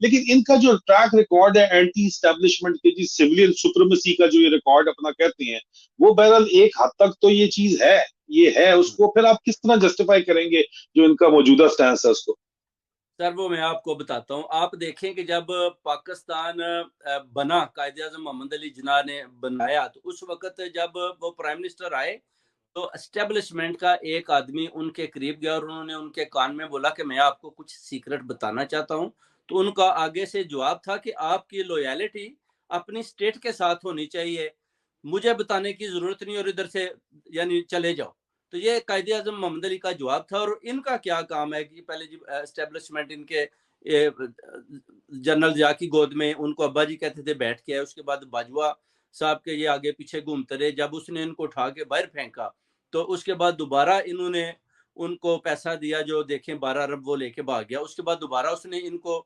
لیکن ان کا جو ٹریک ریکارڈ ہے اینٹی اسٹیبلشمنٹ کے جی سویلین سپریمیسی کا جو یہ ریکارڈ اپنا کہتے ہیں وہ بہرحال ایک حد تک تو یہ چیز ہے، یہ ہے، اس کو پھر آپ کس طرح جسٹیفائی کریں گے جو ان کا موجودہ سٹینس ہے اس کو؟ سر وہ میں آپ کو بتاتا ہوں، آپ دیکھیں کہ جب پاکستان بنا، قائد اعظم محمد علی جناح نے بنایا، تو اس وقت جب وہ پرائم منسٹر آئے تو اسٹیبلشمنٹ کا ایک آدمی ان کے قریب گیا اور انہوں نے ان کے کان میں بولا کہ میں آپ کو کچھ سیکرٹ بتانا چاہتا ہوں. تو ان کا آگے سے جواب تھا کہ آپ کی لویلٹی اپنی اسٹیٹ کے ساتھ ہونی چاہیے، مجھے بتانے کی ضرورت نہیں، اور ادھر سے یعنی چلے جاؤ. تو یہ قائد اعظم محمد علی کا جواب تھا. اور ان کا کیا کام ہے کہ پہلے جب اسٹیبلشمنٹ ان کے جنرل ضیاء کی گود میں ان کو ابا جی کہتے تھے بیٹھ کے، اس کے بعد باجوہ صاحب کے یہ آگے پیچھے گھومتے رہے، جب اس نے ان کو اٹھا کے باہر پھینکا تو اس کے بعد دوبارہ انہوں نے ان کو پیسہ دیا جو دیکھیں 12 ارب وہ لے کے بھاگ گیا. اس کے بعد دوبارہ اس نے ان کو